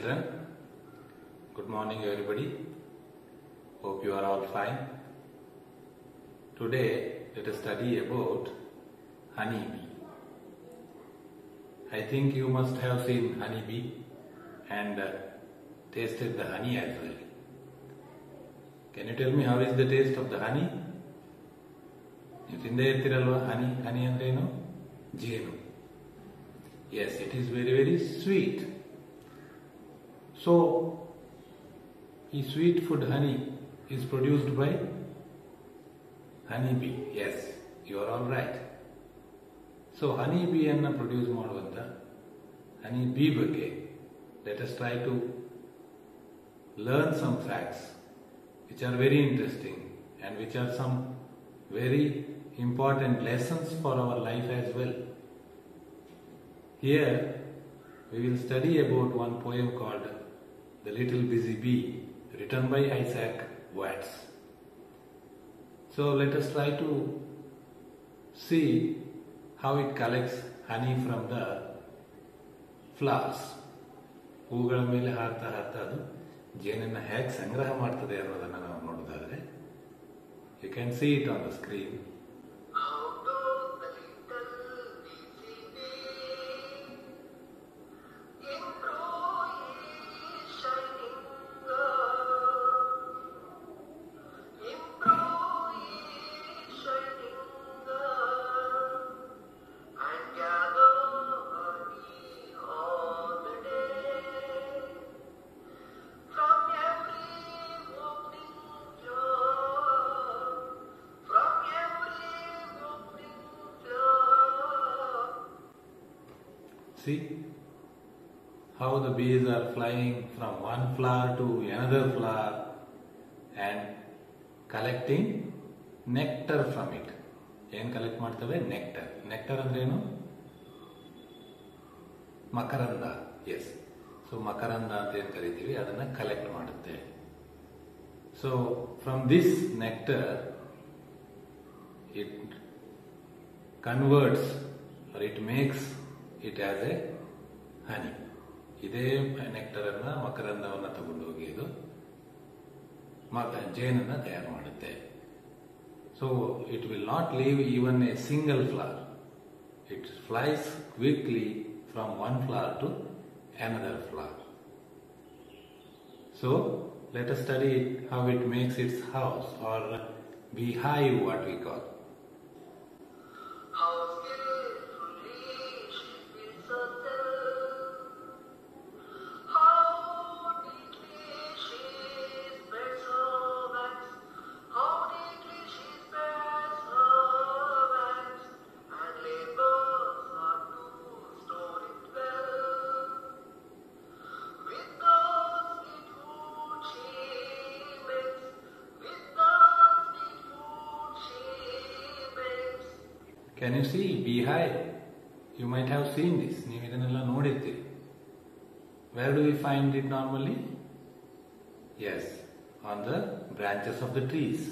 children. Good morning everybody. Hope you are all fine. Today let us study about honeybee. I think you must have seen honeybee and tasted the honey as well. Can you tell me how is the taste of the honey? You ತಿಂದೇ ಇರ್ತೀರಲ್ವಾ honey ಅಂದ್ರೆ ಏನು? ಜೇನು. Yes, it is very sweet. So, the sweet food honey is produced by honeybee. Yes, you are all right. So, honeybee anna produce ಮಾಡುವಂತ honeybee ಬಗ್ಗೆ let us try to learn some facts which are very interesting and which are some very important lessons for our life as well. Here we will study about one poem called The Little Busy Bee, written by Isaac Watts. So let us try to see how it collects honey from the flowers. ಹೂಗಳ ಮೇಲೆ ಹಾರ್ತಾ ಅದು ಜೇನನ್ನು ಹೇಗೆ ಸಂಗ್ರಹ ಮಾಡ್ತದೆ ಅನ್ನೋದನ್ನು ನಾವು ನೋಡೋದಾದ್ರೆ you can see it on the screen. See how the bees are flying from one flower to another flower and collecting nectar from it. ಏನು ಕಲೆಕ್ಟ್ ಮಾಡ್ತವೆ? ನೆಕ್ಟರ್. ನೆಕ್ಟರ್ ಅಂದ್ರೆ ಏನು? ಮಕರಂದ. ಎಸ್. ಸೊ ಮಕರಂದ ಅಂತ ಏನು ಕರಿತೀವಿ ಅದನ್ನ ಕಲೆಕ್ಟ್ ಮಾಡುತ್ತೆ. So from this nectar it converts or it makes it as a honey. ಇದೇ ನೆಕ್ಟರ್ ಅನ್ನ ಮಕರಂದವನ್ನ ತಗೊಂಡೋಗಿ ಇದು ಜೇನನ್ನ ತಯಾರು ಮಾಡುತ್ತೆ. So it will not leave even a single flower. It flies quickly from one flower to another flower. So let us study how it makes its house or beehive what we call. Can you see beehive? You might have seen this. ನೀವು ಇದನ್ನೆಲ್ಲ ನೋಡಿರ್ತೀರಿ. Where do we find it normally? Yes, on the branches of the trees.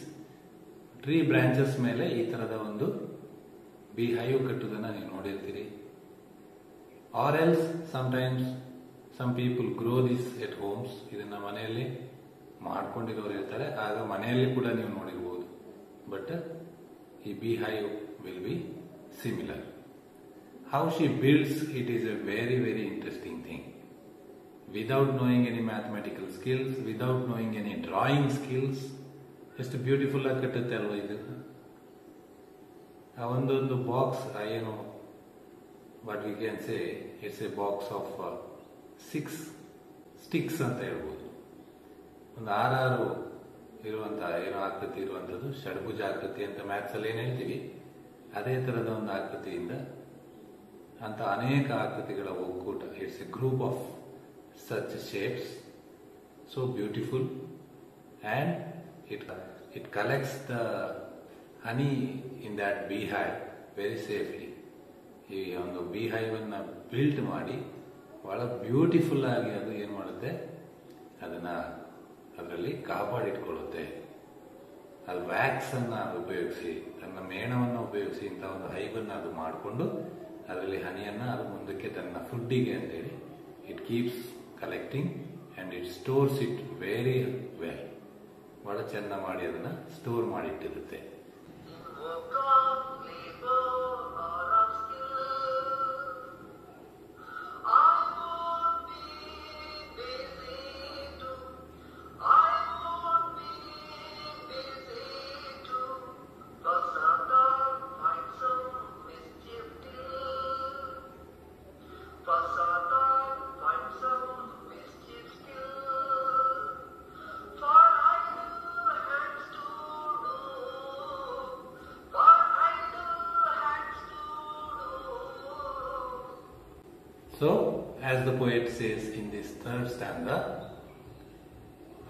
Tree branches ಮೇಲೆ ಈ ತರದ ಒಂದು beehive ಕಟ್ಟುವುದನ್ನು ನೀವು ನೋಡಿರ್ತೀರಿ. Or else sometimes some people grow this at homes. ಇದನ್ನ ಮನೆಯಲ್ಲಿ ಮಾಡ್ಕೊಂಡಿರೋರು ಇರ್ತಾರೆ. ಆಗ ಮನೆಯಲ್ಲಿ ಕೂಡ ನೀವು ನೋಡಿರಬಹುದು. But ಈ beehive will be similar. How she builds it is a very interesting thing. Without knowing any mathematical skills, without knowing any drawing skills, just beautiful ಆಗಿ ಕಟ್ಟುತ್ತೆ ಅಲ್ವಾ ಇದು. ಆ ಒಂದೊಂದು ಬಾಕ್ಸ್ ಏನು what we can say it's a box of 6 sticks ಅಂತ ಹೇಳ್ಬೋದು. ಒಂದು 6 ಇರುವಂತ ಏನೋ ಆಕೃತಿ ಇರುವಂತದ್ದು ಷಡ್ಭುಜ ಆಕೃತಿ ಅಂತ ಮ್ಯಾಥ್ಸ್ ಅಲ್ಲಿ ಏನ್ ಹೇಳ್ತೀವಿ ಅದೇ ತರದ ಒಂದು ಆಕೃತಿಯಿಂದ ಅಂತ ಅನೇಕ ಆಕೃತಿಗಳ ಒಕ್ಕೂಟ. It's A group of such shapes, so beautiful, and it collects the honey in that beehive very safely. ಈ ಒಂದು beehive ಅನ್ನ ಬಿಲ್ಟ್ ಮಾಡಿ ಬಹಳ ಬ್ಯೂಟಿಫುಲ್ ಆಗಿ ಅದು ಏನ್ ಮಾಡುತ್ತೆ ಅದನ್ನ ಅದರಲ್ಲಿ ಕಾಪಾಡಿಟ್ಕೊಳ್ಳುತ್ತೆ. ಅದು ವ್ಯಾಕ್ಸ್ ಅನ್ನ ಉಪಯೋಗಿಸಿ ತನ್ನ ಮೇಣವನ್ನು ಉಪಯೋಗಿಸಿ ಇಂಥ ಒಂದು ಹೈಬನ್ನ ಅದು ಮಾಡಿಕೊಂಡು ಅದರಲ್ಲಿ ಹನಿಯನ್ನ ಅದು ಮುಂದಕ್ಕೆ ತನ್ನ ಫುಡ್ಡಿಗೆ ಅಂತೇಳಿ it keeps collecting and it stores it very well. ಬಹಳ ಚೆಂದ ಮಾಡಿ ಅದನ್ನ store ಮಾಡಿಟ್ಟಿರುತ್ತೆ. So, as the poet says in this third stanza,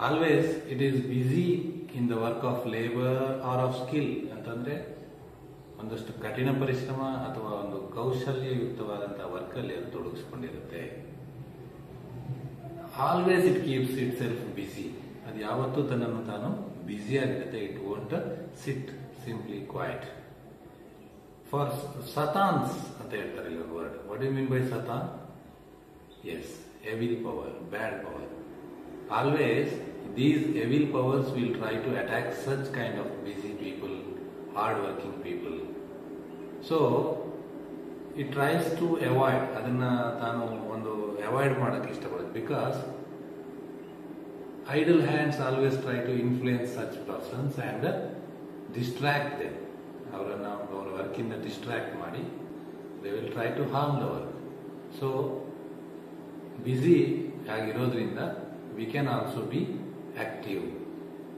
always it is busy in the work of labor or of skill. ಅಂತಂದ್ರೆ ಒಂದಷ್ಟು ಕಠಿಣ ಪರಿಶ್ರಮ ಅಥವಾ ಒಂದು ಕೌಶಲ್ಯಯುಕ್ತವಾದಂತಹ ವರ್ಕ್ ಅಲ್ಲಿ ಅದು ತೊಡಗಿಸಿಕೊಂಡಿರುತ್ತೆ. Always it keeps itself busy. ಅದು ಯಾವತ್ತೂ ತನ್ನನ್ನು ತಾನು ಬ್ಯುಸಿ ಆಗಿರುತ್ತೆ. It won't sit simply quiet. For Satan's ಅಂತ ಹೇಳ್ತಾರೆ ಇಲ್ಲಿ ಒಂದು word. What you mean by Satan? Yes, evil power, bad power. Always these evil powers will try to attack such kind of busy people, hard-working people. So it tries to avoid, ಅದನ್ನ ತಾನು ಒಂದು avoid ಮಾಡಕ್ಕೆ ಇಷ್ಟಪಡುತ್ತೆ. Because idle hands always try to influence such persons and distract them. ಅವರನ್ನ ಅವರ ವರ್ಕಿಂದ distract ಮಾಡಿ they will try to harm the work. So busy ಆಗಿರೋದ್ರಿಂದ we can also be active.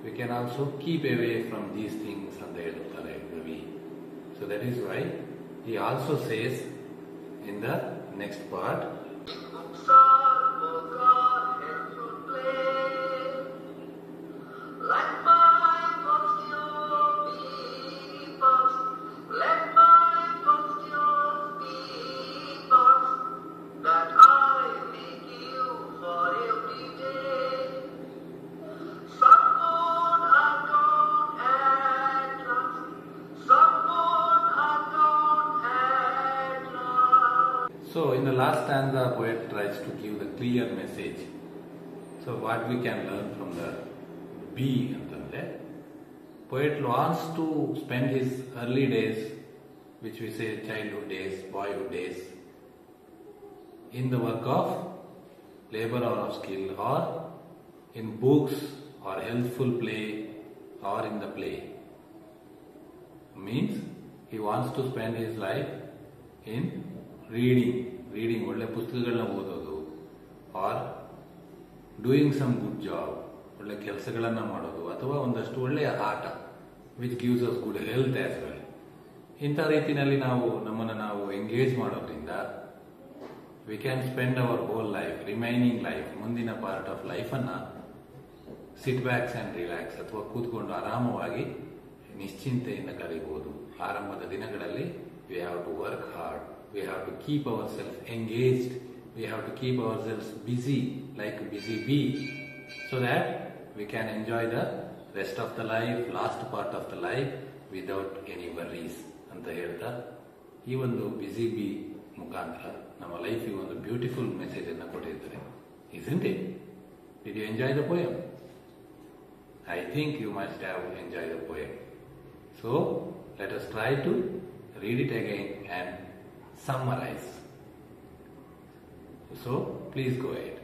We can also keep away from these things ಅಂತ ಹೇಳುತ್ತಾರೆ ಕವಿ. So that is why he also says in the next part, so in the last stanza, poet tries to give the clear message. So what we can learn from the B antandre, poet wants to spend his early days, which we say childhood days, boyhood days, in the work of labor or of skill, or in books or healthful play, or in the play. Means he wants to spend his life in reading ಒಳ್ಳೆ ಪುಸ್ತಕಗಳನ್ನ ಓದೋದು, or doing some good job, ಒಳ್ಳೆ ಕೆಲಸಗಳನ್ನ ಮಾಡೋದು, ಅಥವಾ ಒಂದಷ್ಟು ಒಳ್ಳೆಯ ಆಟ which gives us good health as well. ಇಂಥ ರೀತಿಯಲ್ಲಿ ನಮ್ಮನ್ನು ನಾವು ಎಂಗೇಜ್ ಮಾಡೋದ್ರಿಂದ we can spend our whole life, remaining life, ಮುಂದಿನ ಪಾರ್ಟ್ ಆಫ್ ಲೈಫನ್ನು ಸಿಟ್ ಬ್ಯಾಕ್ಸ್ ಆ್ಯಂಡ್ ರಿಲ್ಯಾಕ್ಸ್ ಅಥವಾ ಕೂತ್ಕೊಂಡು ಆರಾಮವಾಗಿ ನಿಶ್ಚಿಂತೆಯಿಂದ ಕಳೀಬಹುದು. ಆರಂಭದ ದಿನಗಳಲ್ಲಿ we have to work hard. We have to keep ourselves engaged. We have to keep ourselves busy, like busy bee, so that we can enjoy the rest of the life, last part of the life, without any worries. ಅಂತ ಹೇಳ್ತಾ ಈ ಒಂದು busy B ಮುಖಾಂತರ ನಮ್ಮ ಲೈಫಿಗೆ ಒಂದು beautiful message ಅನ್ನು ಕೊಟ್ಟಿದ್ದಾರೆ. Isn't it? Did you enjoy the poem? I think you must have enjoyed the poem. So let us try to read it again and summarize. So please go ahead.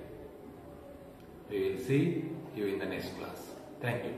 We will see you in the next class. Thank you.